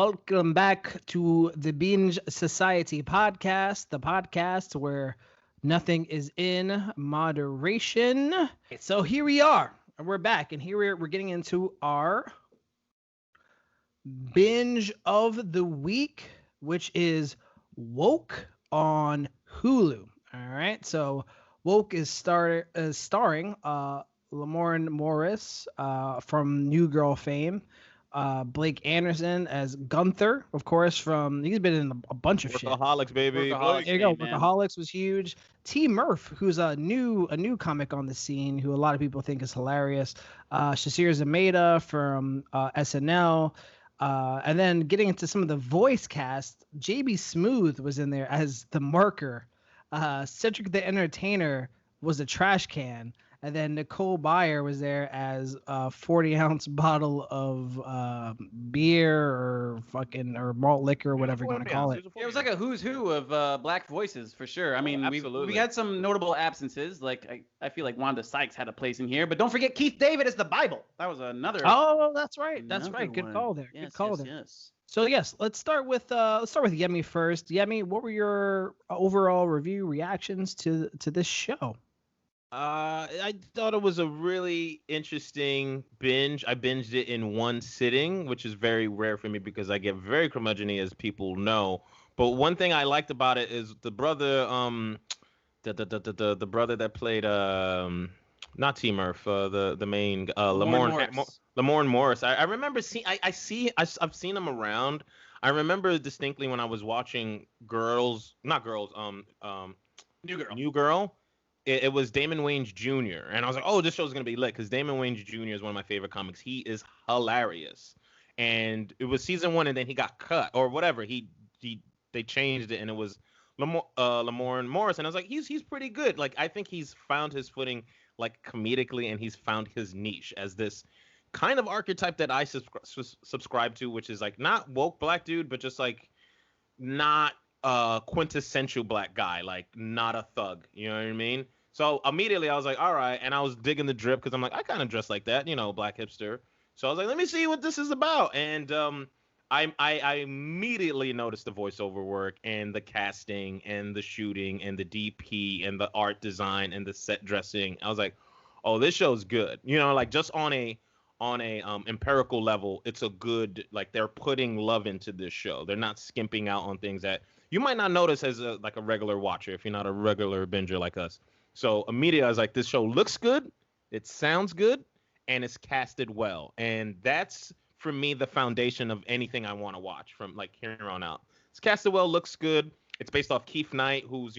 welcome back to the Binge Society podcast, the podcast where nothing is in moderation. So here we are, and we're back, and here we're getting into our binge of the week, which is Woke on Hulu. All right, so Woke is starring Lamorne Morris from New Girl fame. Blake Anderson as Gunther, of course, he's been in a bunch of shit. Workaholics, baby. Workaholics, There you go. man. Workaholics was huge. T. Murph, who's a new comic on the scene, who a lot of people think is hilarious. Shasir Zameda from SNL. And then getting into some of the voice cast, JB Smooth was in there as the marker. Cedric the Entertainer was a trash can. And then Nicole Byer was there as a 40-ounce bottle of beer or malt liquor or whatever you want to call it. Yeah, it was like a who's who of black voices for sure. I mean, we had some notable absences. Like I feel like Wanda Sykes had a place in here, but don't forget Keith David as the Bible. That was another. Oh, that's right. That's right. Good one. call there. Yes, Good call yes, there. yes. So yes, let's start with Yemi first. Yemi, what were your overall review reactions to this show? I thought it was a really interesting binge. I binged it in one sitting, which is very rare for me because I get very curmudgeon-y, as people know. But one thing I liked about it is the brother, the brother that played not T. Murph, the main Lamorne Morris. I remember I've seen him around. I remember distinctly when I was watching New Girl. It was Damon Wayans Jr. And I was like, oh, this show's going to be lit because Damon Wayans Jr. is one of my favorite comics. He is hilarious. And it was season 1 and then he got cut or whatever. They changed it and it was Lamorne Morris. And I was like, he's pretty good. Like, I think he's found his footing like comedically and he's found his niche as this kind of archetype that I subscribe to, which is like not woke black dude, but just like not quintessential black guy, like not a thug. You know what I mean? So immediately I was like, all right. And I was digging the drip because I'm like, I kind of dress like that, black hipster. So I was like, let me see what this is about. And I immediately noticed the voiceover work and the casting and the shooting and the DP and the art design and the set dressing. I was like, oh, this show's good. Like just on a empirical level, it's a good, like they're putting love into this show. They're not skimping out on things that you might not notice as a regular watcher if you're not a regular binger like us. So immediately I was like, this show looks good, it sounds good, and it's casted well. And that's, for me, the foundation of anything I want to watch from like here on out. It's casted well, looks good. It's based off Keith Knight, who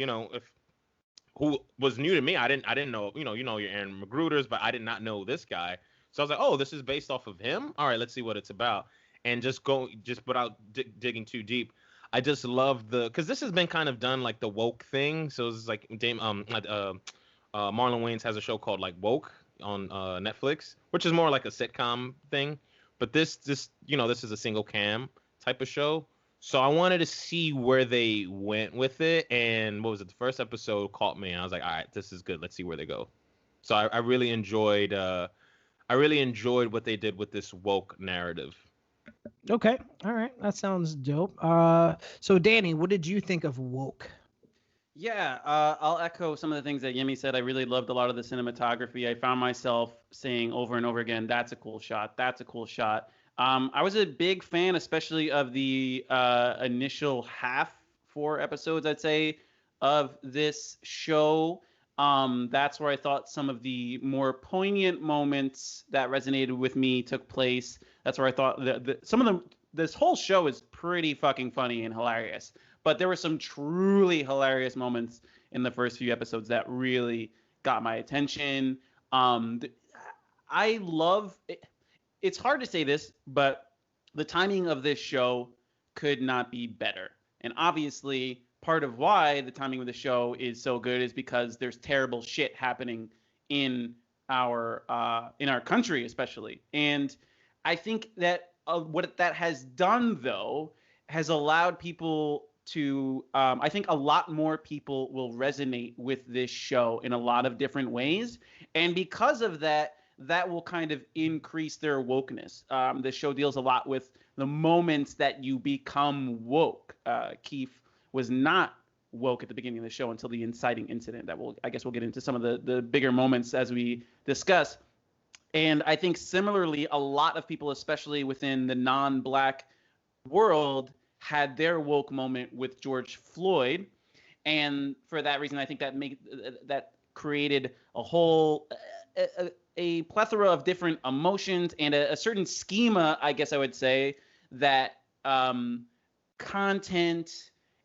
was new to me. I didn't know, your Aaron McGruder's, but I did not know this guy. So I was like, oh, this is based off of him? All right, let's see what it's about. And just without digging too deep, I just love because this has been kind of done like the woke thing. So it's like Marlon Wayans has a show called like Woke on Netflix, which is more like a sitcom thing. But this is a single cam type of show. So I wanted to see where they went with it. And what was it? The first episode caught me. And I was like, all right, this is good. Let's see where they go. So I really enjoyed what they did with this woke narrative. Okay. All right. That sounds dope. So Danny, what did you think of Woke? Yeah, I'll echo some of the things that Yemi said. I really loved a lot of the cinematography. I found myself saying over and over again, that's a cool shot. That's a cool shot. I was a big fan, especially of the initial 4 episodes, I'd say, of this show. That's where I thought some of the more poignant moments that resonated with me took place. That's where I thought this whole show is pretty fucking funny and hilarious. But there were some truly hilarious moments in the first few episodes that really got my attention. I love it. It's hard to say this, but the timing of this show could not be better. And obviously, part of why the timing of the show is so good is because there's terrible shit happening in our country, especially. And I think that what that has done, though, has allowed people to, I think a lot more people will resonate with this show in a lot of different ways. And because of that, that will kind of increase their wokeness. The show deals a lot with the moments that you become woke. Keith was not woke at the beginning of the show until the inciting incident that I guess we'll get into some of the bigger moments as we discuss. And I think similarly, a lot of people, especially within the non-Black world, had their woke moment with George Floyd. And for that reason, I think that created a whole a plethora of different emotions and a certain schema, I guess I would say, that content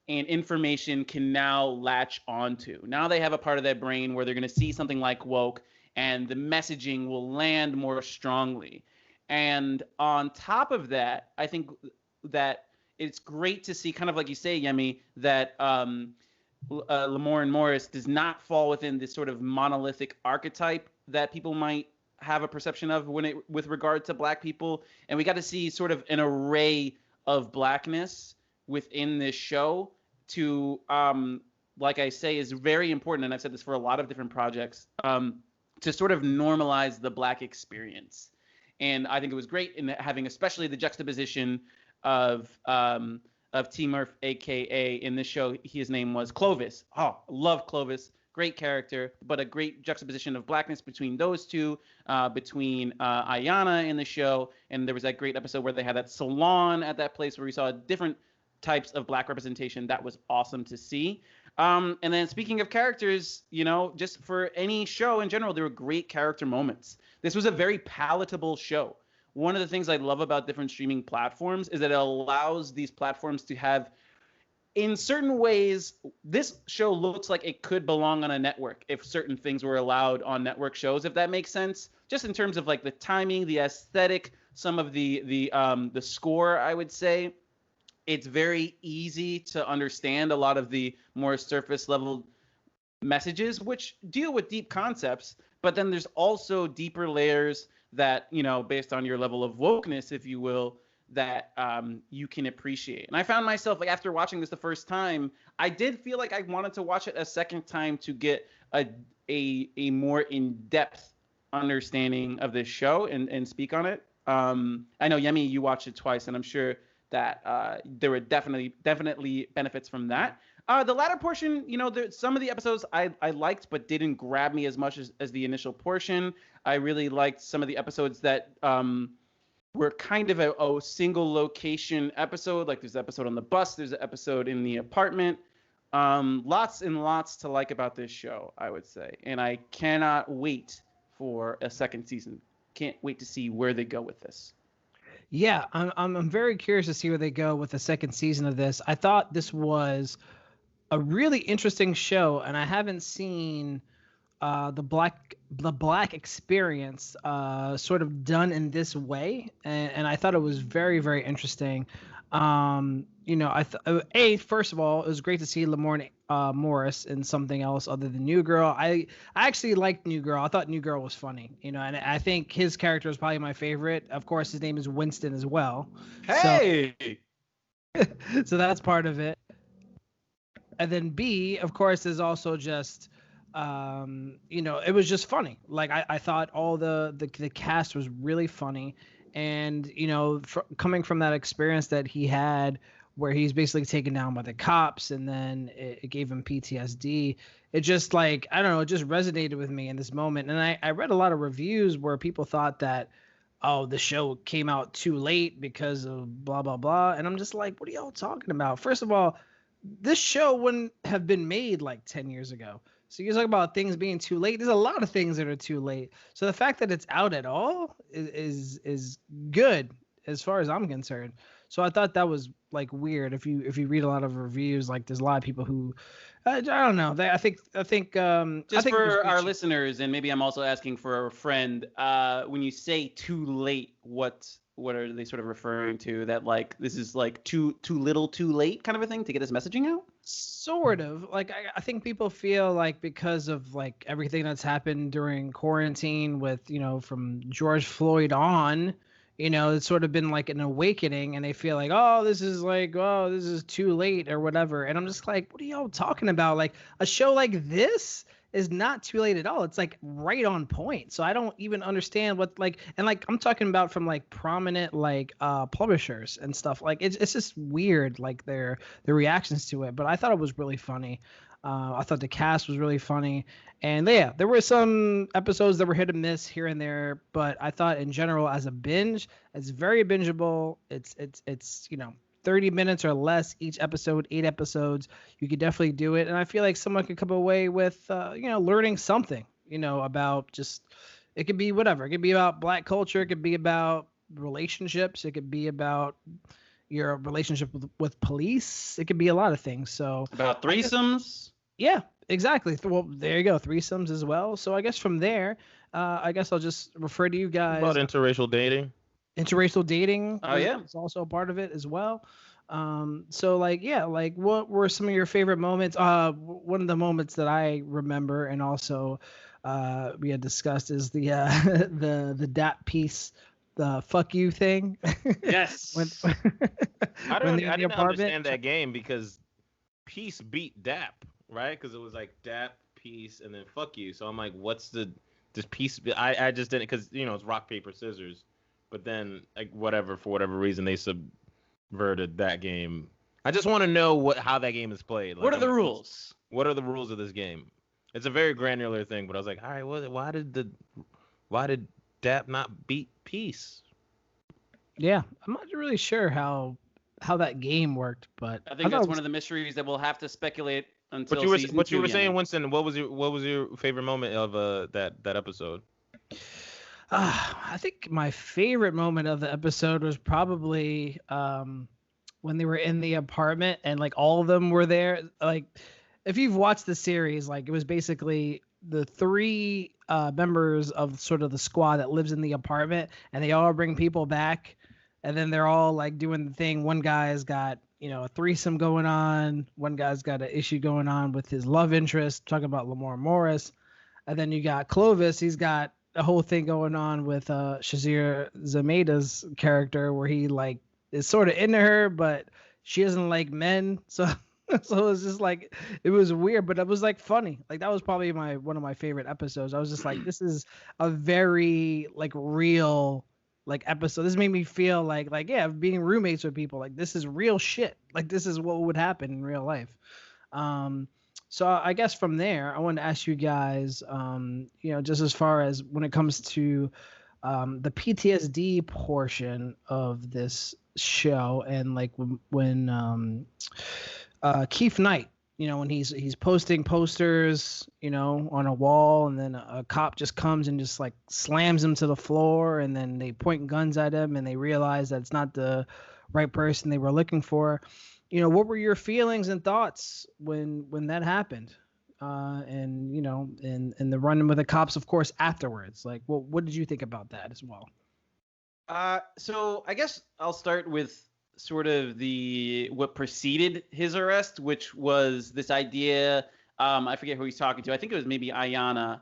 and information can now latch onto. Now they have a part of their brain where they're going to see something like woke, and the messaging will land more strongly. And on top of that, I think that it's great to see, kind of like you say, Yemi, that Lamorne Morris does not fall within this sort of monolithic archetype that people might have a perception of with regard to Black people. And we got to see sort of an array of Blackness within this show to, like I say, is very important. And I've said this for a lot of different projects, to sort of normalize the Black experience. And I think it was great in having especially the juxtaposition of T. Murph, a.k.a. in this show, his name was Clovis. Oh, love Clovis. Great character, but a great juxtaposition of Blackness between those two, between Ayanna in the show. And there was that great episode where they had that salon at that place where we saw different types of Black representation. That was awesome to see. And then speaking of characters, just for any show in general, there were great character moments. This was a very palatable show. One of the things I love about different streaming platforms is that it allows these platforms to have, in certain ways, this show looks like it could belong on a network if certain things were allowed on network shows, if that makes sense. Just in terms of like the timing, the aesthetic, some of the score, I would say. It's very easy to understand a lot of the more surface level messages, which deal with deep concepts, but then there's also deeper layers that, based on your level of wokeness, if you will, that you can appreciate. And I found myself, like, after watching this the first time, I did feel like I wanted to watch it a second time to get a more in-depth understanding of this show and speak on it. I know, Yemi, you watched it twice, and I'm sure that there were definitely benefits from that. The latter portion, some of the episodes I liked but didn't grab me as much as the initial portion. I really liked some of the episodes that were kind of a single location episode. Like there's an episode on the bus, there's an episode in the apartment. Lots and lots to like about this show, I would say. And I cannot wait for a second season. Can't wait to see where they go with this. Yeah, I'm very curious to see where they go with the second season of this. I thought this was a really interesting show, and I haven't seen the black experience sort of done in this way, and I thought it was very, very interesting. First of all, it was great to see Lamorne Morris in something else other than New Girl. I actually liked New Girl. I thought New Girl was funny, and I think his character is probably my favorite. Of course, his name is Winston as well. Hey! So that's part of it. And then B, of course, is also just, it was just funny. Like I thought all the cast was really funny. And, coming from that experience that he had where he's basically taken down by the cops and then it gave him PTSD, it just it just resonated with me in this moment. And I read a lot of reviews where people thought that, oh, the show came out too late because of blah, blah, blah. And I'm just like, what are y'all talking about? First of all, this show wouldn't have been made like 10 years ago. So you're talking about things being too late. There's a lot of things that are too late. So the fact that it's out at all is good as far as I'm concerned. So I thought that was like weird. If you read a lot of reviews, like there's a lot of people who I don't know. I think just for our listeners, and maybe I'm also asking for a friend. When you say too late, what are they sort of referring to? That like this is like too little, too late kind of a thing to get this messaging out? Sort of. Like I think people feel like because of like everything that's happened during quarantine with from George Floyd on, it's sort of been like an awakening, and they feel like, oh, this is too late or whatever. And I'm just like, what are y'all talking about? Like a show like this is not too late at all. It's like right on point. So I don't even understand what like, and like I'm talking about from like prominent like publishers and stuff. Like it's just weird like their reactions to it. But I thought it was really funny. I thought the cast was really funny, and yeah, there were some episodes that were hit and miss here and there, but I thought in general as a binge, it's very bingeable. It's 30 minutes or less each episode, 8 episodes. You could definitely do it, and I feel like someone could come away with learning something, about just it could be whatever. It could be about Black culture. It could be about relationships. It could be about your relationship with police. It could be a lot of things. So about threesomes. Yeah, exactly. Well, there you go. Threesomes as well. So I guess from there, I guess I'll just refer to you guys. About interracial dating. Interracial dating. Oh yeah, is also a part of it as well. So like yeah, like what were some of your favorite moments? One of the moments that I remember and also we had discussed is the the DAP piece, the fuck you thing. Yes. I didn't understand that game because Peace beat DAP, right? Because it was like DAP, Peace, and then fuck you. So I'm like, what's this Peace? I just didn't, because it's rock paper scissors. But then like for whatever reason they subverted that game. I just want to know how that game is played. Like, what are the rules? What are the rules of this game? It's a very granular thing, but I was like, all right, why did DAP not beat Peace? Yeah, I'm not really sure how that game worked, but I think that's one of the mysteries that we'll have to speculate until. But you were saying, Winston, what was your favorite moment of that episode? I think my favorite moment of the episode was probably when they were in the apartment and like all of them were there. Like, if you've watched the series, like it was basically the 3 members of sort of the squad that lives in the apartment, and they all bring people back, and then they're all like doing the thing. One guy's got a threesome going on. One guy's got an issue going on with his love interest, talking about Lamar Morris, and then you got Clovis. He's got a whole thing going on with Shazir Zameda's character, where he like is sort of into her, but she doesn't like men. So it was just like, it was weird, but it was like funny. Like that was probably one of my favorite episodes. I was just like, this is a very like real like episode. This made me feel like yeah, being roommates with people, like this is real shit. Like this is what would happen in real life. So I guess from there, I wanted to ask you guys, just as far as when it comes to the PTSD portion of this show, and like when Keith Knight, when he's posting posters, on a wall, and then a cop just comes and just like slams him to the floor, and then they point guns at him, and they realize that it's not the right person they were looking for. What were your feelings and thoughts when that happened? And the run-in with the cops, of course, afterwards. Like, what did you think about that as well? So I guess I'll start with sort of what preceded his arrest, which was this idea. I forget who he's talking to. I think it was maybe Ayanna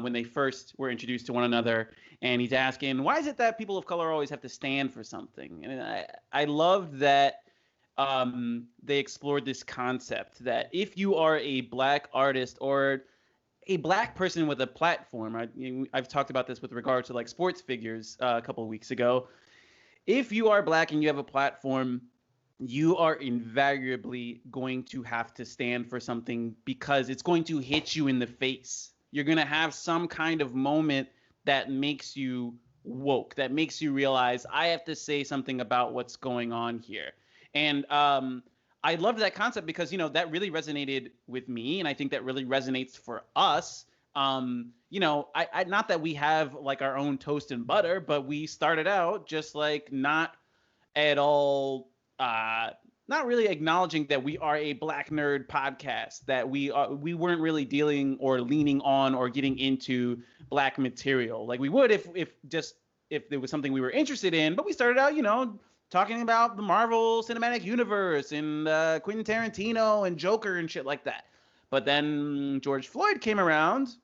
when they first were introduced to one another. And he's asking, why is it that people of color always have to stand for something? And I loved that they explored this concept that if you are a Black artist or a Black person with a platform, I've talked about this with regard to like sports figures a couple of weeks ago. If you are Black and you have a platform, you are invariably going to have to stand for something because it's going to hit you in the face. You're going to have some kind of moment that makes you woke, that makes you realize I have to say something about what's going on here. And I loved that concept because, that really resonated with me. And I think that really resonates for us. I not that we have like our own toast and butter, but we started out just like not at all, not really acknowledging that we are a Black nerd podcast, that we weren't really dealing or leaning on or getting into Black material like we would if there was something we were interested in. But we started out, talking about the Marvel Cinematic Universe and Quentin Tarantino and Joker and shit like that. But then George Floyd came around,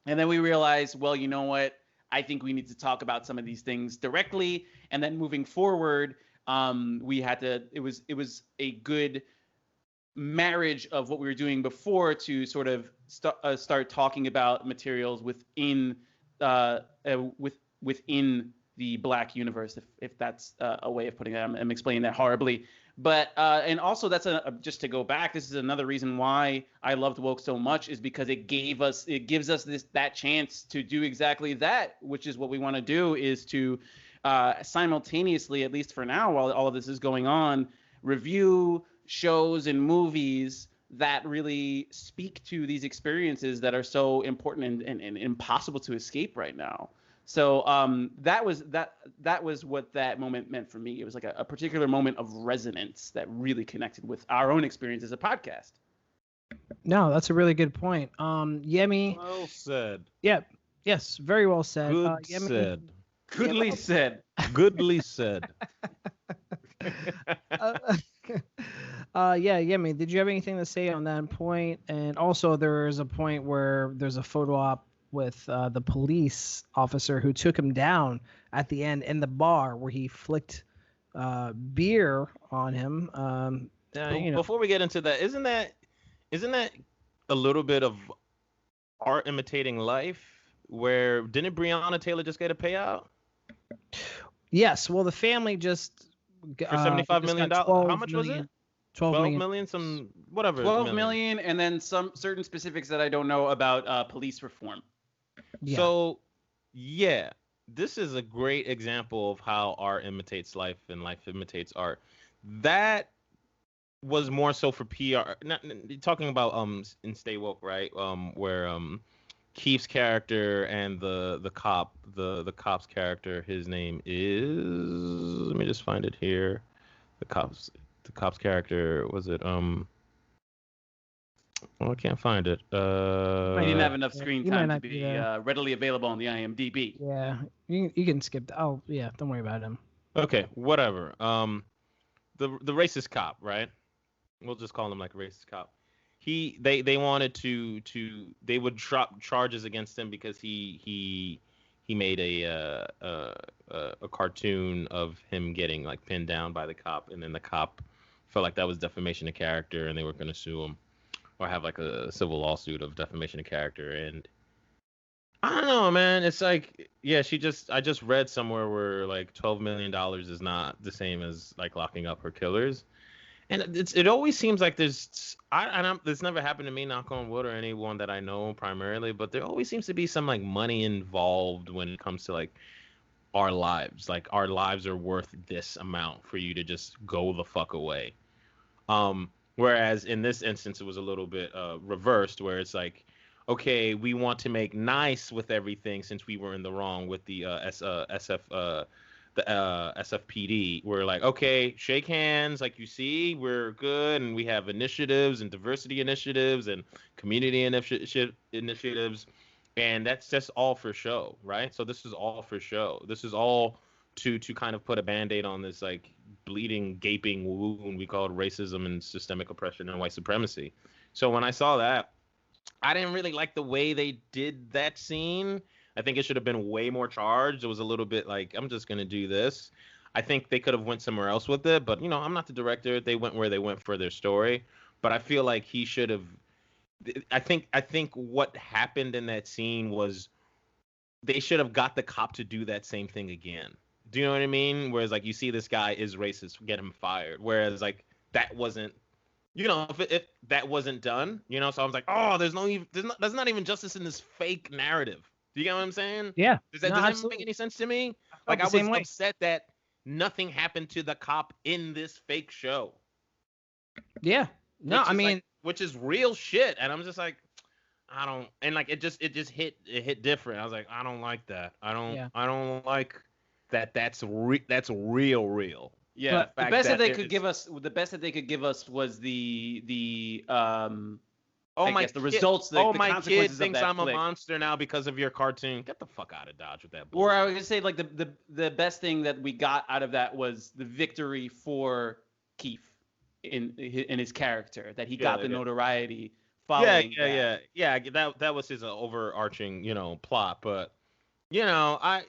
and then we realized, well, you know what? I think we need to talk about some of these things directly. And then moving forward, we had to. It was a good marriage of what we were doing before to sort of start talking about materials within within the Black universe, if that's a way of putting it. I'm explaining that horribly. But and also that's just to go back. This is another reason why I loved woke so much, is because it gives us that chance to do exactly that, which is what we want to do, is to simultaneously, at least for now, while all of this is going on, review shows and movies that really speak to these experiences that are so important and impossible to escape right now. So that was what that moment meant for me. It was like a particular moment of resonance that really connected with our own experience as a podcast. No, that's a really good point. Yemi. Well said. Yeah. Yes. Very well said. Good Yemi, said. Goodly said. Goodly said. Yeah, Yemi, did you have anything to say on that point? And also, there's a point where there's a photo op with the police officer who took him down at the end in the bar, where he flicked beer on him. Before we get into that, isn't that a little bit of art imitating life? Where didn't Breonna Taylor just get a payout? Yes. Well, the family just for $75 million. How much was it? 12 million, some whatever. 12 million, and then some certain specifics that I don't know about police reform. Yeah. So, yeah, this is a great example of how art imitates life and life imitates art. That was more so for PR. Not talking about in Stay Woke, right? Where Keith's character and the cop's character, his name is, let me just find it here. The cop's character, was it well, I can't find it. He didn't have enough screen time to be readily available on the IMDb. Yeah, you can skip that. Oh, yeah, don't worry about him. Okay, whatever. The racist cop, right? We'll just call him like a racist cop. They wanted to they would drop charges against him because he made a cartoon of him getting like pinned down by the cop, and then the cop felt like that was defamation of character, and they were going to sue him or have like a civil lawsuit of defamation of character. And I don't know, man. It's like, yeah, I just read somewhere where like $12 million is not the same as like locking up her killers. And it always seems like this never happened to me, knock on wood, or anyone that I know primarily, but there always seems to be some like money involved when it comes to like our lives. Like our lives are worth this amount for you to just go the fuck away. Whereas in this instance, it was a little bit reversed, where it's like, okay, we want to make nice with everything since we were in the wrong with the SFPD. We're like, okay, shake hands, like you see, we're good, and we have initiatives and diversity initiatives and community initiatives, and that's just all for show, right? So this is all for show. This is all to kind of put a band-aid on this like bleeding, gaping wound we called racism and systemic oppression and white supremacy. So when I saw that, I didn't really like the way they did that scene. I think it should have been way more charged. It was a little bit like, I'm just going to do this. I think they could have went somewhere else with it, but I'm not the director. They went where they went for their story, but I feel like he should have. I think what happened in that scene was they should have got the cop to do that same thing again. Do you know what I mean? Whereas like you see this guy is racist, get him fired. Whereas like that wasn't, if that wasn't done, so I was like, oh, there's not even justice in this fake narrative. Do you get what I'm saying? Yeah. Does that make any sense to me? Like I was upset that nothing happened to the cop in this fake show. Yeah. No, I mean, which is real shit, and I'm just like, I don't, and like it just hit different. I was like, I don't like that. I don't like that. That's real. Yeah, the best that they could give us was the the results. The my kid thinks I'm a monster now because of your cartoon. Get the fuck out of Dodge with that bullshit. Or I was gonna say like the best thing that we got out of that was the victory for Keith in his character, that he got the notoriety following. Yeah. That was his overarching plot, but I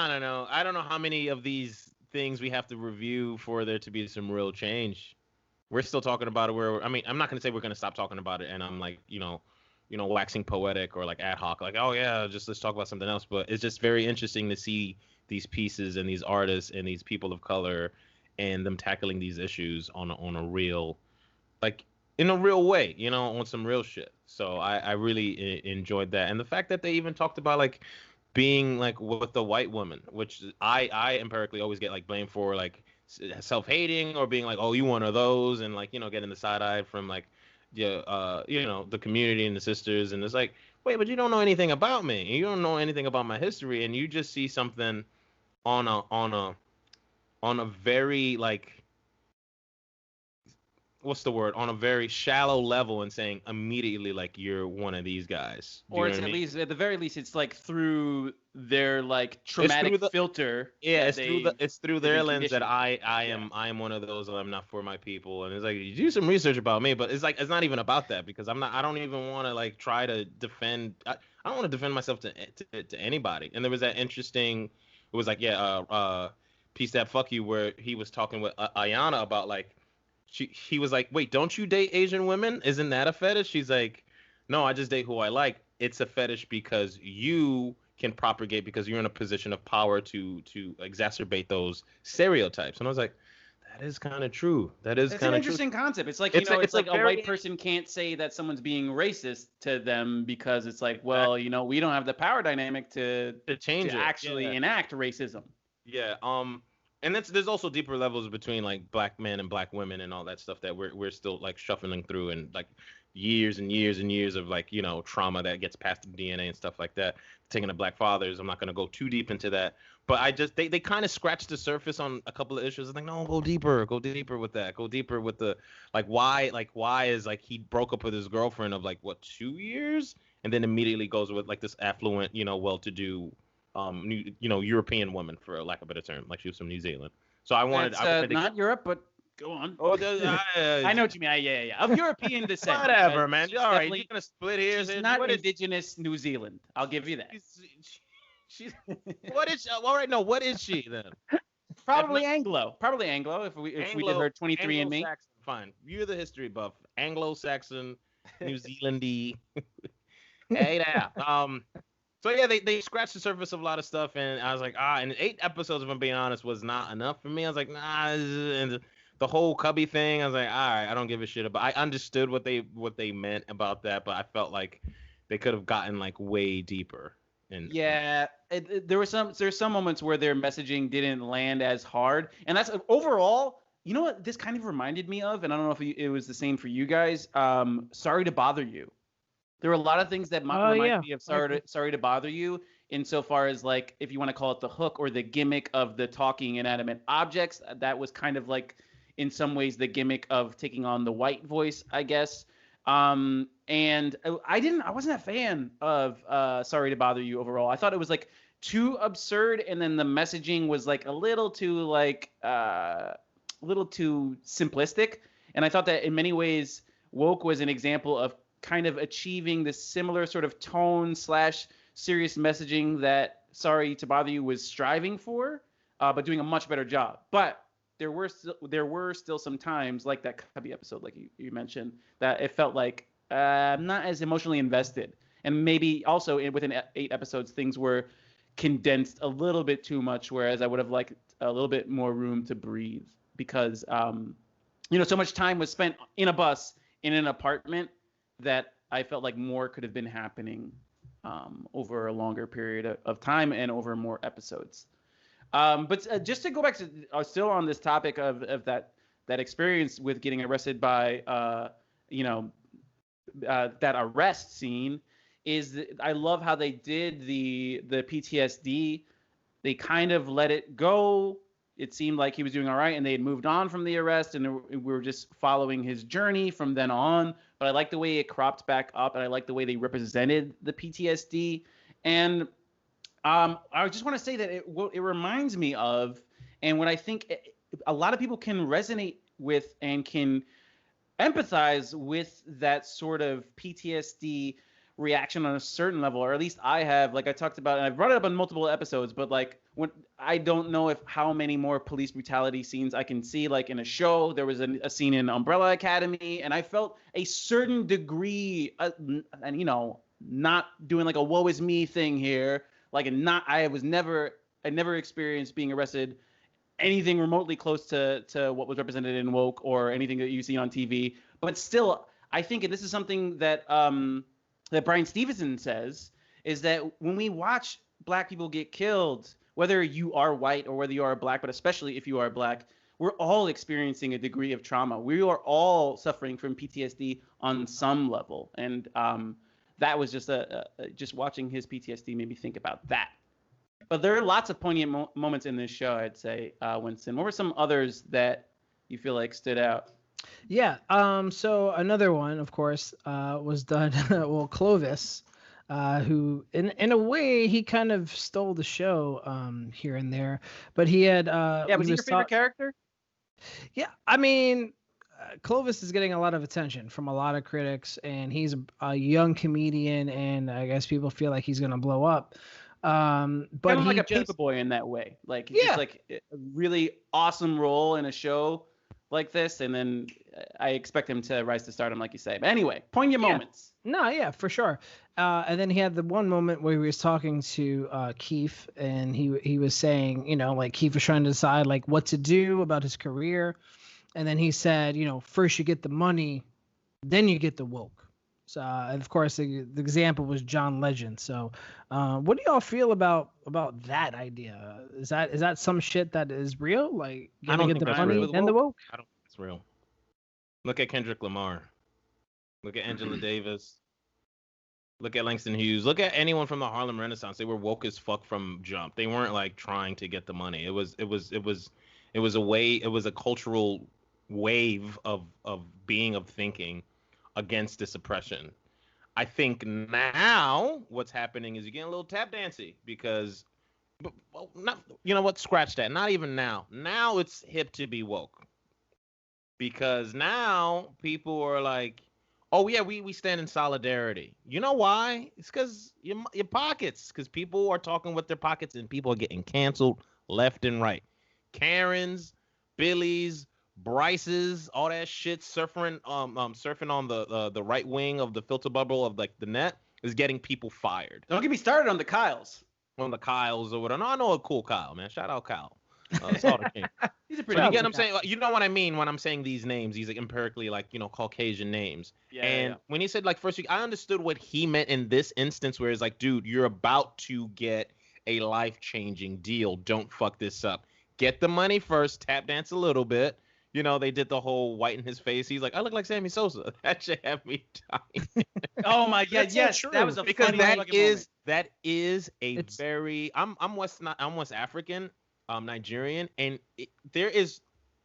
don't know. I don't know how many of these things we have to review for there to be some real change. we're still talking about it. I mean, I'm not gonna say we're gonna stop talking about it, and I'm like, waxing poetic or like ad hoc, like, oh yeah, just let's talk about something else. But it's just very interesting to see these pieces and these artists and these people of color and them tackling these issues on a real, like, in a real way, on some real shit. So I really enjoyed that, and the fact that they even talked about like being like with the white woman, which I empirically always get like blamed for, like self-hating or being like, oh, you one of those, and like getting the side eye from like the community and the sisters, and it's like, wait, but you don't know anything about me, you don't know anything about my history, and you just see something on a very, like, what's the word, on a very shallow level, and saying immediately like you're one of these guys. Or it's at least, at the very least, it's like through their like traumatic filter. Yeah, it's through their lens that I am one of those. I'm not for my people, and it's like, you do some research about me, but it's like, it's not even about that, because I don't even want to like try to defend. I don't want to defend myself to anybody. And there was that interesting. It was like, Peace That Fuck You, where he was talking with Ayana about like. He was like, wait, don't you date Asian women? Isn't that a fetish? She's like, no, I just date who I like. It's a fetish because you can propagate, because you're in a position of power to exacerbate those stereotypes. And I was like, that is kind of true. That is kind of true. It's an interesting concept. It's like, it's like a white person can't say that someone's being racist to them, because it's like, well, we don't have the power dynamic to change to actually enact racism. Yeah. And there's also deeper levels between like black men and black women and all that stuff that we're still like shuffling through, and like years and years and years of like trauma that gets passed through DNA and stuff like that. Taking the black fathers, I'm not gonna go too deep into that, but they kind of scratched the surface on a couple of issues. I'm like, no, go deeper with that, go deeper with the why is like he broke up with his girlfriend of like what 2 years, and then immediately goes with like this affluent well-to-do European woman, for lack of a better term, like she was from New Zealand. So I wanted not Europe, but go on. Oh, I know what you mean. Yeah. Of European descent. Whatever, man. All right, you're gonna split hairs. She's not indigenous New Zealand. I'll give you that. She's what is? All right, no. What is she then? Probably Anglo. Probably Anglo. If we did her 23andMe. Fine. You're the history buff. Anglo-Saxon, New Zealandy. Hey there. So yeah, they scratched the surface of a lot of stuff, and I was like, and 8 episodes, if I'm being honest, was not enough for me. I was like, nah, and the whole Cubby thing, I was like, all right, I don't give a shit about. I understood what they meant about that, but I felt like they could have gotten like way deeper. And there's some moments where their messaging didn't land as hard, and that's overall. You know what this kind of reminded me of, and I don't know if it was the same for you guys. Sorry to Bother You. There were a lot of things that remind me of Sorry to Bother You, insofar as like, if you want to call it the hook or the gimmick of the talking inanimate objects, that was kind of like in some ways the gimmick of taking on the white voice, I guess. And I wasn't a fan of Sorry to Bother You overall. I thought it was like too absurd, and then the messaging was like a little too simplistic. And I thought that in many ways Woke was an example of kind of achieving this similar sort of tone / serious messaging that Sorry to Bother You was striving for, but doing a much better job. But there were still some times, like that Cubby episode, like you mentioned, that it felt like I'm not as emotionally invested. And maybe also within 8 episodes, things were condensed a little bit too much, whereas I would have liked a little bit more room to breathe, because so much time was spent in a bus in an apartment that I felt like more could have been happening over a longer period of time and over more episodes. But just to go back to still on this topic of that experience with getting arrested by that arrest scene, I love how they did the PTSD. They kind of let it go. It seemed like he was doing all right, and they had moved on from the arrest, and we were just following his journey from then on. But I like the way it cropped back up, and I like the way they represented the PTSD. And I just want to say that it reminds me of, and what I think a lot of people can resonate with and can empathize with, that sort of PTSD reaction on a certain level, or at least I have. Like I talked about, and I've brought it up on multiple episodes, but like I don't know how many more police brutality scenes I can see. Like in a show, there was a scene in Umbrella Academy, and I felt a certain degree, and not doing like a woe is me thing here. Like, I never experienced being arrested anything remotely close to what was represented in Woke or anything that you see on TV. But still, I think, and this is something that that Brian Stevenson says, is that when we watch Black people get killed, whether you are white or whether you are Black, but especially if you are Black, we're all experiencing a degree of trauma. We are all suffering from PTSD on some level, and that was just just watching his PTSD made me think about that. But there are lots of poignant moments in this show, I'd say, Winston. What were some others that you feel like stood out? Yeah. So another one, of course, was done. Well, Clovis, who, in a way, he kind of stole the show here and there. But he had. Was he your favorite character? Yeah, I mean, Clovis is getting a lot of attention from a lot of critics, and he's a young comedian, and I guess people feel like he's gonna blow up. But kind of like a paperboy in that way. Like, it's like a really awesome role in a show like this, and then I expect him to rise to stardom, like you say. But anyway, poignant moments. No, yeah, for sure. And then he had the one moment where he was talking to Keith, and he was saying, like Keith was trying to decide like what to do about his career, and then he said, first you get the money, then you get the woke. So, and of course, the example was John Legend. So, what do y'all feel about that idea? Is that some shit that is real? Like, I don't get think the that's money real. and the woke? I don't think it's real. Look at Kendrick Lamar. Look at Angela Davis. Look at Langston Hughes. Look at anyone from the Harlem Renaissance. They were woke as fuck from jump. They weren't like trying to get the money. It was a cultural wave of thinking against this oppression. I think now what's happening is you're getting a little tap dancey because, scratch that. Not even now. Now it's hip to be woke because now people are like, oh yeah, we stand in solidarity. You know why? It's because your pockets. Because people are talking with their pockets and people are getting canceled left and right. Karens, Billies, Bryce's, all that shit, surfing on the right wing of the filter bubble of like the net is getting people fired. Don't get me started on the Kyles. On the Kyles or whatever. No, I know a cool Kyle, man. Shout out Kyle. Salter King. He's a pretty. So you get what I'm saying? You know what I mean when I'm saying these names, these like empirically like Caucasian names. Yeah. When he said like first week, I understood what he meant in this instance, where it's like, dude, you're about to get a life-changing deal. Don't fuck this up. Get the money first. Tap dance a little bit. They did the whole white in his face. He's like, I look like Sammy Sosa. That shit had me dying. Oh my god, yes, that was a because funny that is a very. I'm West African. Nigerian, and there is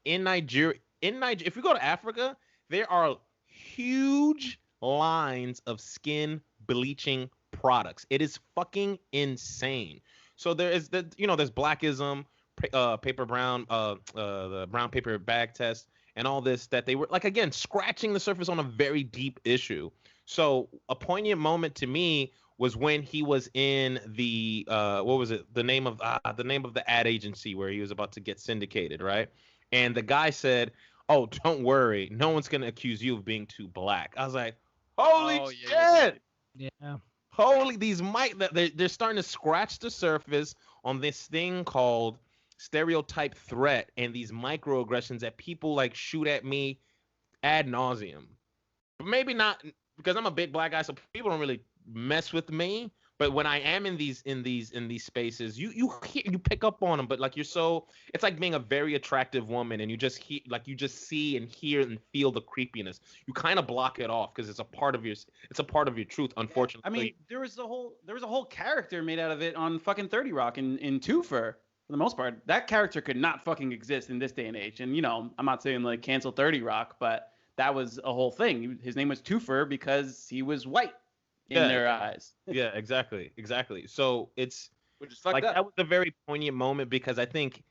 in Nigeria. If you go to Africa, there are huge lines of skin bleaching products. It is fucking insane. So there is there's blackism, paper brown, the brown paper bag test, and all this that they were like again scratching the surface on a very deep issue. So a poignant moment to me was when he was in the what was it? The name of the ad agency where he was about to get syndicated, right? And the guy said, "Oh, don't worry, no one's gonna accuse you of being too black." I was like, "Holy shit!" Yeah. Holy, they're starting to scratch the surface on this thing called stereotype threat and these microaggressions that people like shoot at me ad nauseum. But maybe not because I'm a big black guy, so people don't really mess with me, but when I am in these spaces, you pick up on them. But like it's like being a very attractive woman, and you just see and hear and feel the creepiness. You kind of block it off because it's a part of your truth. Unfortunately, I mean, there was a whole character made out of it on fucking 30 Rock in Twofer. For the most part, that character could not fucking exist in this day and age. And I'm not saying like cancel 30 Rock, but that was a whole thing. His name was Twofer because he was white. In their eyes. Yeah, exactly. So it's which is fucked up. That was a very poignant moment because I think,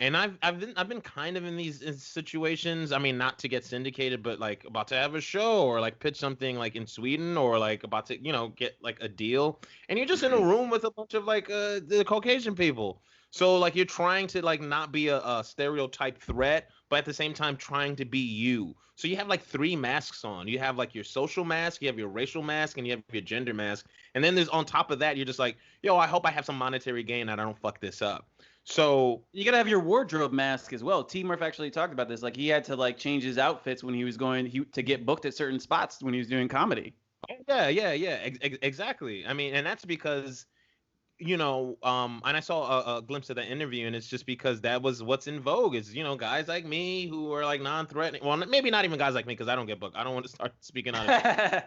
and I've been kind of in these situations. I mean, not to get syndicated, but like about to have a show or like pitch something like in Sweden or like about to get like a deal, and you're just in a room with a bunch of like the Caucasian people. So like you're trying to like not be a stereotype threat, but at the same time trying to be you. So you have like three masks on. You have like your social mask, you have your racial mask, and you have your gender mask. And then there's on top of that, you're just like, yo, I hope I have some monetary gain and I don't fuck this up. So You gotta have your wardrobe mask as well. T. Murph actually talked about this. Like he had to like change his outfits when he was to get booked at certain spots when he was doing comedy. yeah, exactly. I mean, and that's because and I saw a glimpse of that interview, and it's just because that was what's in vogue is, guys like me who are like non-threatening. Well, maybe not even guys like me because I don't get booked. I don't want to start speaking on it.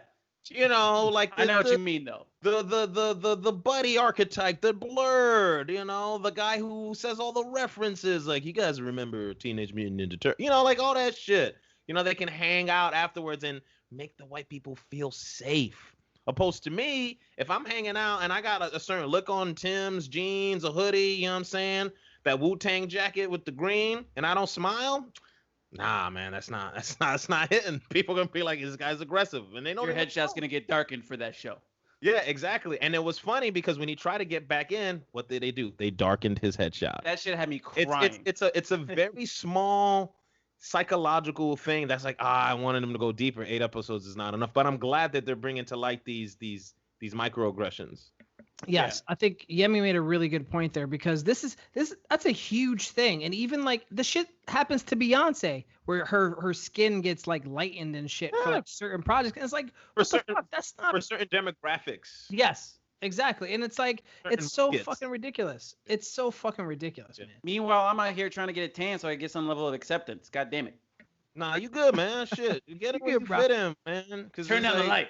Like I know what you mean though. The buddy archetype, the blurred, the guy who says all the references, like you guys remember Teenage Mutant Ninja Turtles, like all that shit. They can hang out afterwards and make the white people feel safe. Opposed to me, if I'm hanging out and I got a certain look on Tim's jeans, a hoodie, you know what I'm saying? That Wu-Tang jacket with the green, and I don't smile, nah, man, that's not hitting. People gonna be like, this guy's aggressive, and they know Your headshot's gonna get darkened for that show. Yeah, exactly. And it was funny because when he tried to get back in, what did they do? They darkened his headshot. That shit had me crying. It's a very small psychological thing that's like, I wanted them to go deeper. 8 episodes is not enough, but I'm glad that they're bringing to light these microaggressions. Yes, yeah. I think Yemi made a really good point there because that's a huge thing, and even like the shit happens to Beyonce where her skin gets like lightened and shit for like certain projects, and it's like that's not for certain demographics. Yes. Exactly. And it's like, it's so fucking ridiculous. It's so fucking ridiculous, man. Meanwhile, I'm out here trying to get a tan so I get some level of acceptance. God damn it. Nah, you good, man. Shit. You get it where you fit in, man. Turn down the light.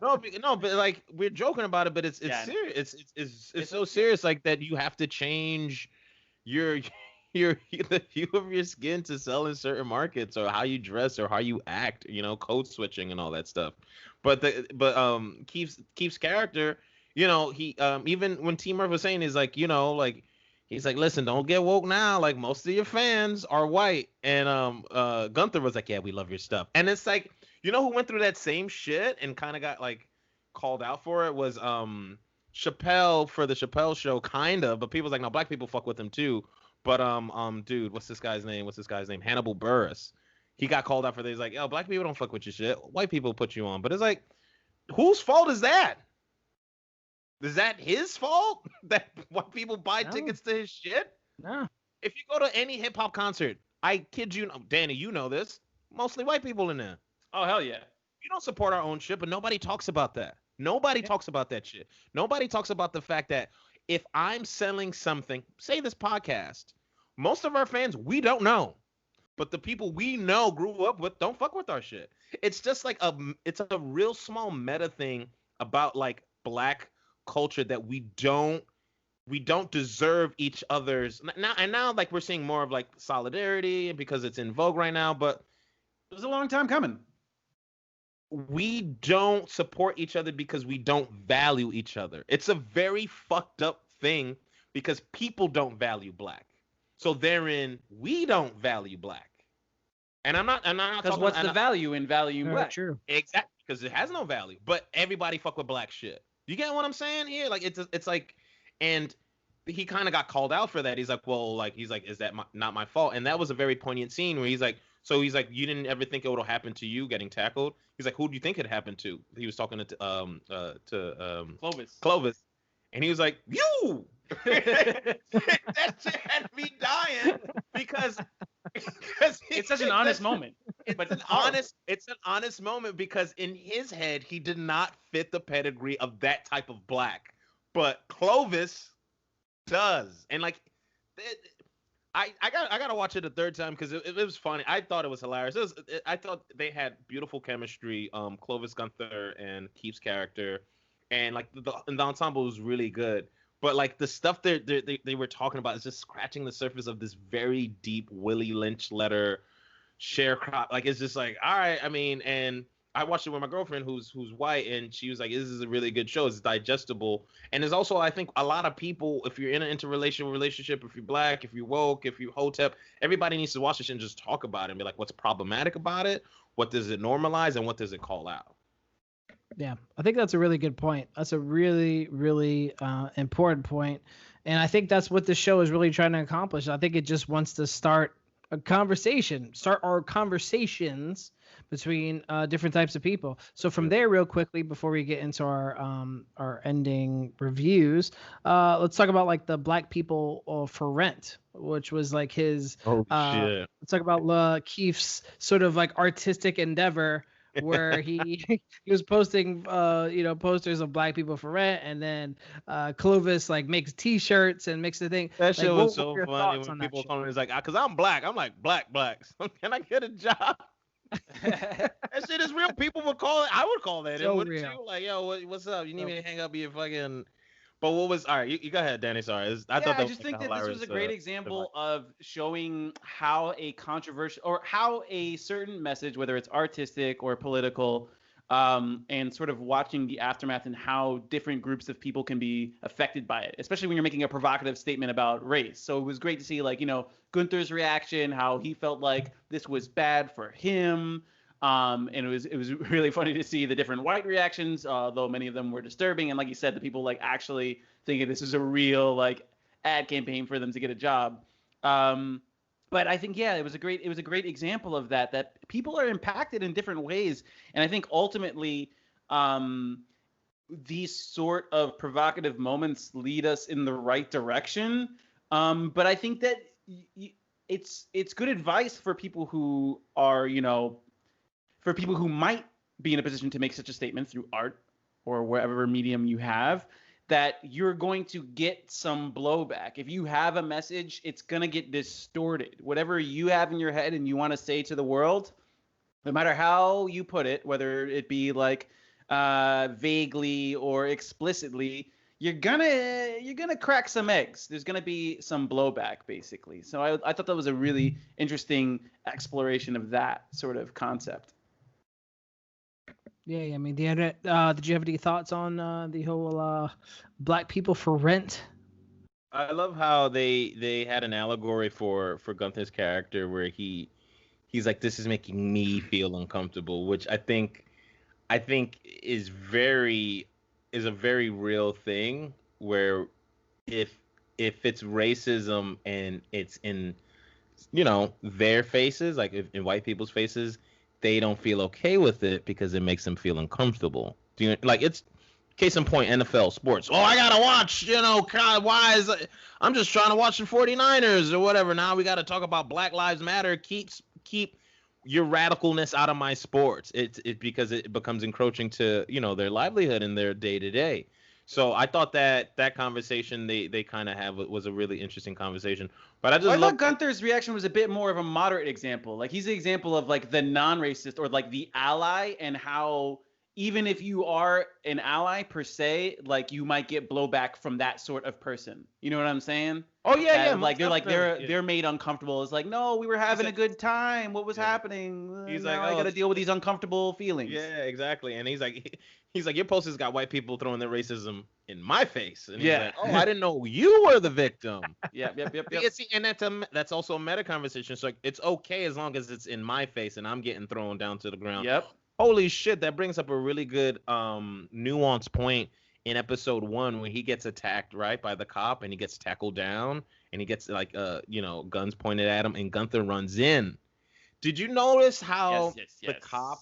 No, but like, we're joking about it, but it's serious. It's so serious, like, that you have to change the hue of your skin to sell in certain markets, or how you dress, or how you act, code switching and all that stuff. But Keith's character, he even when T. Murph was saying, he's like, he's like, listen, don't get woke now. Like, most of your fans are white. And Gunther was like, yeah, we love your stuff. And it's like, who went through that same shit and kind of got like called out for it was Chappelle for the Chappelle show, kind of. But people's like, no, black people fuck with him too. But dude, what's this guy's name? Hannibal Buress. He got called out for this. He's like, yo, black people don't fuck with your shit. White people put you on. But it's like, whose fault is that? Is that his fault that white people buy tickets to his shit? No. If you go to any hip hop concert, I kid you, Danny, you know this, mostly white people in there. Oh, hell yeah. We don't support our own shit, but nobody talks about that. Nobody talks about that shit. Nobody talks about the fact that if I'm selling something, say this podcast, most of our fans, we don't know. But the people we know, grew up with, don't fuck with our shit. It's just like it's a real small meta thing about like black culture that we don't deserve each other's now like we're seeing more of like solidarity because it's in vogue right now, but it was a long time coming. We don't support each other because we don't value each other. It's a very fucked up thing because people don't value black, so therein we don't value black. And I'm not because what's the value in valuing black? True. Exactly, because it has no value, but everybody fuck with black shit. You get what I'm saying here? Like, it's like, and he kind of got called out for that. He's like, well, like, is that not my fault? And that was a very poignant scene where he's like, you didn't ever think it would have happened to you getting tackled? He's like, who do you think it happened to? He was talking to Clovis. And he was like, you! That shit had me dying because it's such an honest moment. It's an honest moment because in his head he did not fit the pedigree of that type of black, but Clovis does. And like, I gotta watch it a third time because it was funny. I thought it was hilarious. I thought they had beautiful chemistry. Clovis, Gunther, and Keith's character, and like the ensemble was really good. But like the stuff they were talking about is just scratching the surface of this very deep Willie Lynch letter sharecrop. Like, it's just like, all right. I mean, and I watched it with my girlfriend who's white, and she was like, this is a really good show. It's digestible. And there's also, I think, a lot of people, if you're in an interrelational relationship, if you're black, if you're woke, if you're hotep, everybody needs to watch this and just talk about it and be like, what's problematic about it? What does it normalize? And what does it call out? Yeah, I think that's a really good point. That's a really, really important point. And I think that's what the show is really trying to accomplish. I think it just wants to start our conversations between different types of people. So from there, real quickly, before we get into our ending reviews, let's talk about like the Black People for Rent, which was like his. Shit. Let's talk about Keith's sort of like artistic endeavor where he was posting posters of Black people for rent, and then Clovis like makes T-shirts and makes the thing. That like, shit was so funny when people call me. It's like, because I'm black. I'm like, blacks. Can I get a job? That shit is real. People would call it. I would call that. So wouldn't real. you? Like, yo, what's up? You need me to hang up your fucking. But what was all right? You go ahead, Danny. Sorry, I thought that I was just like think that this was a great example device. of showing how a controversial or how a certain message, whether it's artistic or political, and sort of watching the aftermath and how different groups of people can be affected by it, especially when you're making a provocative statement about race. So it was great to see, like, Gunther's reaction, how he felt like this was bad for him. And it was really funny to see the different white reactions, though many of them were disturbing. And like you said, the people like actually thinking this is a real like ad campaign for them to get a job. But I think it was a great example of that people are impacted in different ways. And I think ultimately these sort of provocative moments lead us in the right direction. But I think that it's good advice for people who are, for people who might be in a position to make such a statement through art or whatever medium you have, that you're going to get some blowback. If you have a message, it's going to get distorted. Whatever you have in your head and you want to say to the world, no matter how you put it, whether it be like vaguely or explicitly, you're gonna crack some eggs. There's gonna be some blowback, basically. So I thought that was a really interesting exploration of that sort of concept. Yeah, I mean, did you have any thoughts on the whole Black People for Rent? I love how they had an allegory for Gunther's character where he's like, this is making me feel uncomfortable, which I think is a very real thing, where if it's racism and it's in their faces, like in white people's faces, they don't feel okay with it because it makes them feel uncomfortable. Do you like it's case in point, NFL sports. Oh, I gotta watch, God, why is it? I'm just trying to watch the 49ers or whatever. Now we gotta talk about Black Lives Matter. Keep your radicalness out of my sports. It's because it becomes encroaching to their livelihood and their day to day. So I thought that conversation they kind of have was a really interesting conversation. But I thought Gunther's reaction was a bit more of a moderate example. Like, he's the example of like the non-racist or like the ally, and how even if you are an ally per se, like you might get blowback from that sort of person. You know what I'm saying? Oh yeah. Like they're made uncomfortable. It's like, no, we were having a good time. What was happening? He's now like, I got to deal with these uncomfortable feelings. Yeah, exactly. And he's like, your post has got white people throwing their racism in my face. And he's like, oh, I didn't know you were the victim. Yep. And that's also a meta conversation. So it's okay as long as it's in my face and I'm getting thrown down to the ground. Yep. Holy shit, that brings up a really good nuanced point in episode 1 when he gets attacked right by the cop and he gets tackled down and he gets like guns pointed at him and Gunther runs in. Did you notice how the cop?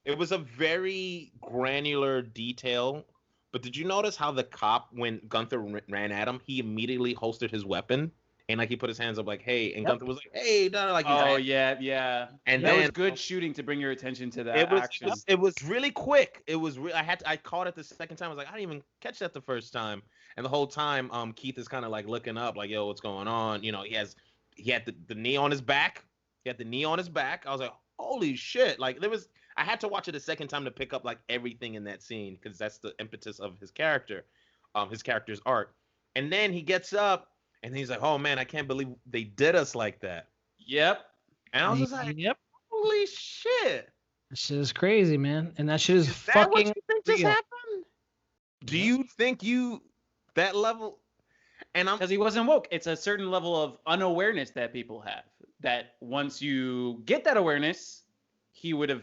It was a very granular detail, but did you notice how the cop, when Gunther ran at him, he immediately holstered his weapon and like he put his hands up like, hey, and Gunther was like, hey, like. Yeah. And that was good shooting to bring your attention to that action. It was really quick. It was I caught it the second time. I was like, I didn't even catch that the first time. And the whole time, Keith is kind of like looking up, like, yo, what's going on? He had the knee on his back. He had the knee on his back. I was like, holy shit! Like I had to watch it a second time to pick up like everything in that scene because that's the impetus of his character, his character's art. And then he gets up and he's like, oh man, I can't believe they did us like that. Yep. And I was just like, holy shit! That shit is crazy, man. And that shit is that fucking what you think just real. happened? Do you think that level? And because he wasn't woke. It's a certain level of unawareness that people have. That once you get that awareness, he would have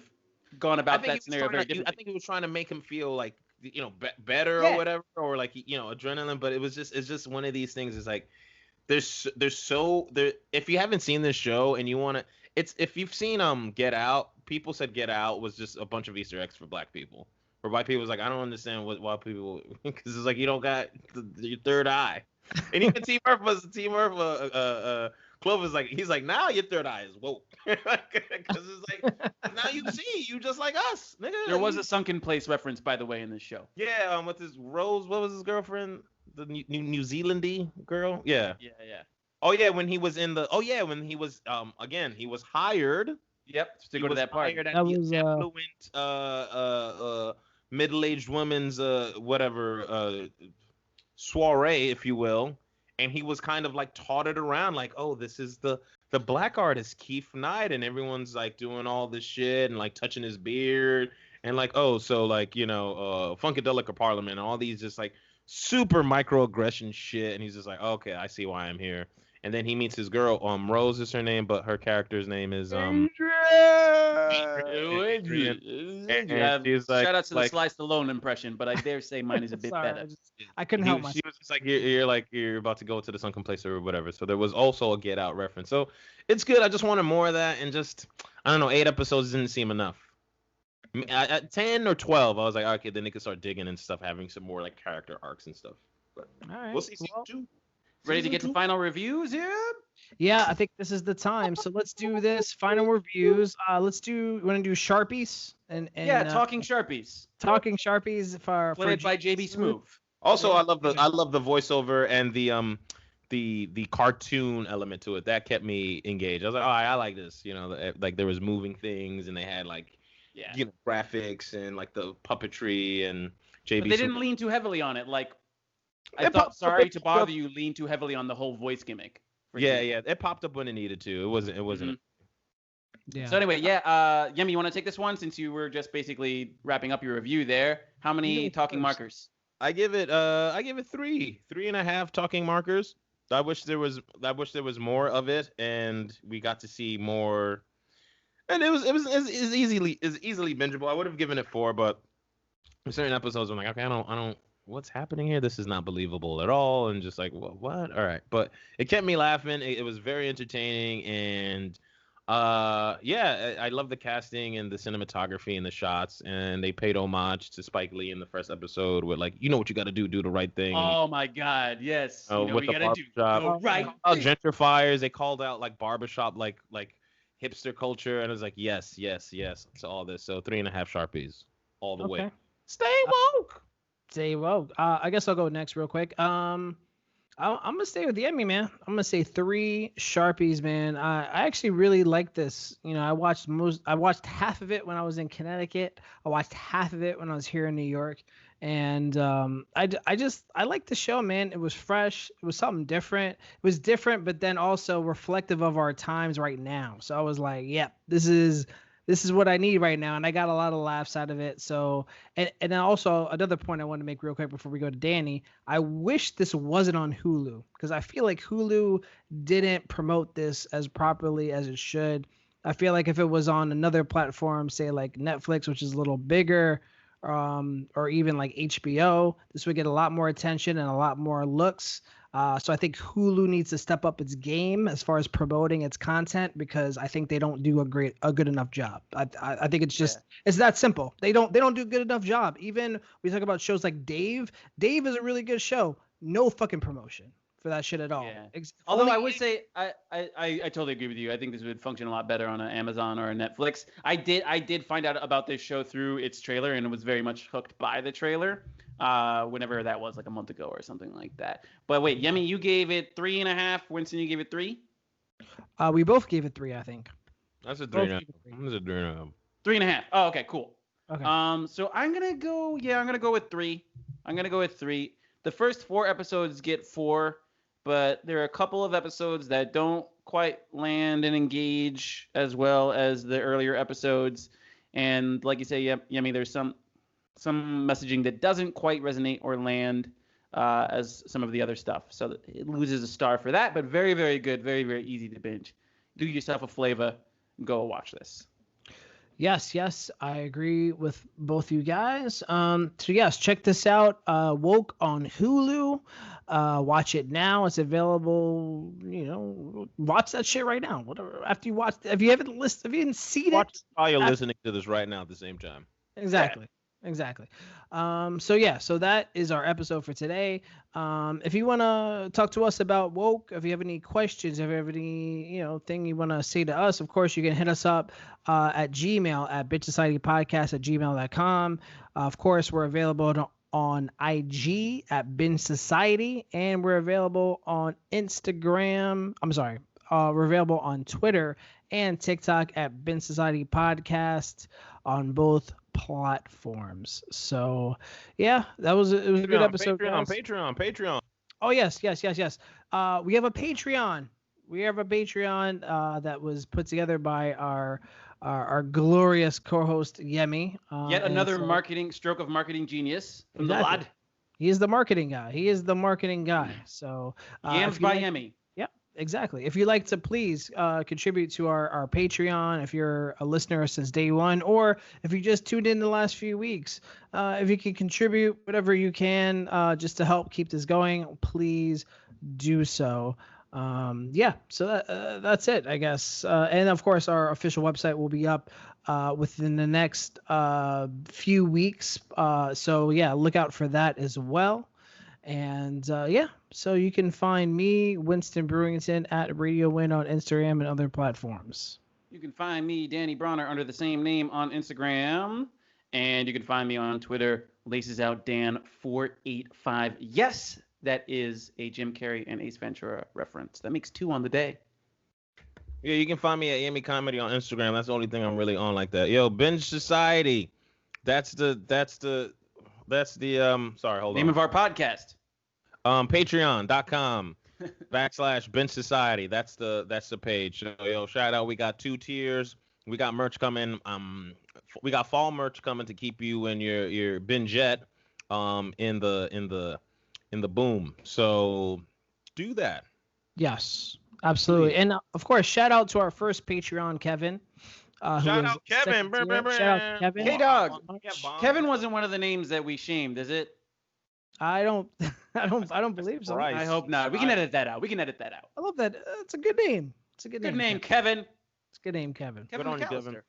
gone about that scenario very differently. I think he was trying to make him feel like better or whatever, or like adrenaline. But it's just one of these things. It's like there's so there. If you haven't seen this show and you want to, if you've seen Get Out, people said Get Out was just a bunch of Easter eggs for black people. For white people, it's like I don't understand why people, because it's like you don't got your third eye. And even T Murph Clover's like, he's like, now your third eye is woke. Because it's like, now you see, you just like us, nigga. There was a Sunken Place reference, by the way, in this show. Yeah, with this Rose, what was his girlfriend? The New Zealandy girl? Yeah. Yeah. Oh yeah, when he was when he was again, he was hired. Yep, to go to that party. That was affluent middle-aged woman's soiree, if you will. And he was kind of like taught it around, like, oh, this is the black artist Keith Knight, and everyone's like doing all this shit and like touching his beard and like, oh, so like Funkadelic or Parliament, and all these just like super microaggression shit, and he's just like, okay, I see why I'm here. And then he meets his girl, Rose is her name, but her character's name is Adrian. And she's like, shout out to the Sly Stallone impression, but I dare say mine is a bit better. I couldn't help myself. She was just like, you're about to go to the sunken place or whatever. So there was also a Get Out reference. So it's good. I just wanted more of that, and just, I don't know, 8 episodes didn't seem enough. At 10 or 12, I was like, okay, then they could start digging and stuff, having some more like character arcs and stuff. But all right, we'll see. Season 2. Ready to get to final reviews here? Yeah, I think this is the time. So let's do this. Final reviews. You want to do Sharpies? And Talking Sharpies. Talking Sharpies played by JB Smoove. Also, I love the voiceover and the cartoon element to it. That kept me engaged. I was like, oh, I like this. Like there was moving things, and they had like graphics and like the puppetry and JB. But they didn't lean too heavily on it. Like I thought Sorry to Bother You leaned too heavily on the whole voice gimmick. Yeah, it popped up when it needed to. It wasn't. Mm-hmm. Yeah. So anyway, Yemi, you want to take this one since you were just basically wrapping up your review there? How many talking markers? I give it 3.5 talking markers. I wish there was more of it, and we got to see more. And it was easily bingeable. I would have given it 4, but certain episodes I'm like, okay, I don't. What's happening here? This is not believable at all. And just like, what? All right. But it kept me laughing. It was very entertaining. And I love the casting and the cinematography and the shots. And they paid homage to Spike Lee in the first episode with like, you know what you got to do the right thing. Oh my God. Yes. With the barbershop. Right. Gentrifiers. They called out like barbershop, like hipster culture. And it was like, yes to all this. So 3.5 Sharpies all the way. Stay woke. Stay woke. I guess I'll go next real quick. I'm gonna stay with Yemi, man. I'm gonna say 3 Sharpies, man. I actually really like this. I watched half of it when I was in Connecticut. I watched half of it when I was here in New York, and I like the show, man. It was fresh. It was something different. It was different, but then also reflective of our times right now. So I was like, yep, this is what I need right now, and I got a lot of laughs out of it. So, and then also another point I want to make real quick before we go to Danny, I wish this wasn't on Hulu, because I feel like Hulu didn't promote this as properly as it should. I feel like if it was on another platform, say like Netflix, which is a little bigger, or even like HBO, this would get a lot more attention and a lot more looks. So I think Hulu needs to step up its game as far as promoting its content, because I think they don't do a good enough job. I think it's just it's that simple. They don't do a good enough job. Even we talk about shows like Dave. Dave is a really good show. No fucking promotion for that shit at all. Yeah. Although I would say I totally agree with you. I think this would function a lot better on an Amazon or a Netflix. I did find out about this show through its trailer, and was very much hooked by the trailer. Whenever that was, like a month ago or something like that. But wait, Yemi, you gave it 3.5. Winston, you gave it 3. We both gave it 3, I think. That's a 3.5. That's a 3.5. 3.5. Oh, okay, cool. Okay. So I'm gonna go with 3. I'm gonna go with 3. The first 4 episodes get 4, but there are a couple of episodes that don't quite land and engage as well as the earlier episodes. And like you say, Yemi, there's some messaging that doesn't quite resonate or land as some of the other stuff. So it loses a star for that, but very, very good, very, very easy to binge. Do yourself a flavor, go watch this. Yes, I agree with both you guys. So yes, check this out. Woke on Hulu. Watch it now. It's available. Watch that shit right now. Whatever. After you watch, if you haven't seen Watch it, it while you're listening to this right now at the same time. exactly. Exactly. So that is our episode for today. If you want to talk to us about woke, if you have any questions, if you have any, thing you want to say to us, of course, you can hit us up at Gmail at bitchsocietypodcast@gmail.com. Of course, we're available on IG at Binge Society, and we're available on Instagram. I'm sorry. We're available on Twitter and TikTok at Binge Society Podcast on both platforms. So yeah, it was a good episode. Patreon. Oh yes. We have a Patreon. That was put together by our glorious co-host Yemi. Yet another stroke of marketing genius from the lad. He is the marketing guy. So Yams by Yemi. Exactly. If you'd like to please contribute to our Patreon, if you're a listener since day one, or if you just tuned in the last few weeks, if you can contribute whatever you can just to help keep this going, please do so. So that's it, I guess. And of course, our official website will be up within the next few weeks. So look out for that as well. And so you can find me, Winston Brewington, at Radio Win on Instagram and other platforms. You can find me, Danny Bronner, under the same name on Instagram. And you can find me on Twitter, LacesOutDan485. Yes, that is a Jim Carrey and Ace Ventura reference. That makes 2 on the day. Yeah, you can find me at Yemi Comedy on Instagram. That's the only thing I'm really on like that. Yo, Binge Society. That's the sorry, hold on. Name of our podcast. Patreon.com/Binge Society. That's the page. So, yo, shout out. We got 2 tiers. We got merch coming. We got fall merch coming to keep you in your bingeette in the boom. So do that. Yes, absolutely. Please. And of course, shout out to our first Patreon, Kevin. Shout out Kevin. Shout out Kevin. Hey, dog. Kevin wasn't one of the names that we shamed, is it? I don't believe so. I hope not. We can edit that out. I love that. It's a good name. It's a good name, Kevin. It's a good name, Kevin. Good on you, Kevin.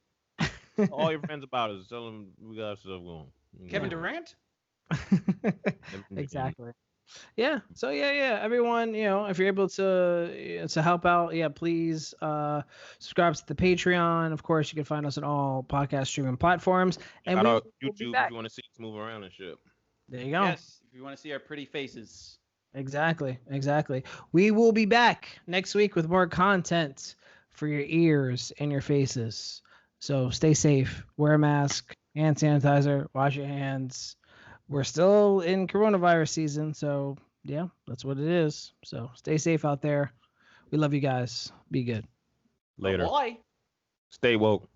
All your friends about us. Tell them we got stuff going. Kevin Durant? Exactly. Yeah. So everyone, if you're able to help out, please subscribe to the Patreon. Of course, you can find us on all podcast streaming platforms. And YouTube if you want to see us move around and shit. There you go. Yes, if you want to see our pretty faces. Exactly. We will be back next week with more content for your ears and your faces. So stay safe, wear a mask, hand sanitizer, wash your hands. We're still in coronavirus season, so yeah, that's what it is. So stay safe out there. We love you guys. Be good. Later. Bye. Stay woke.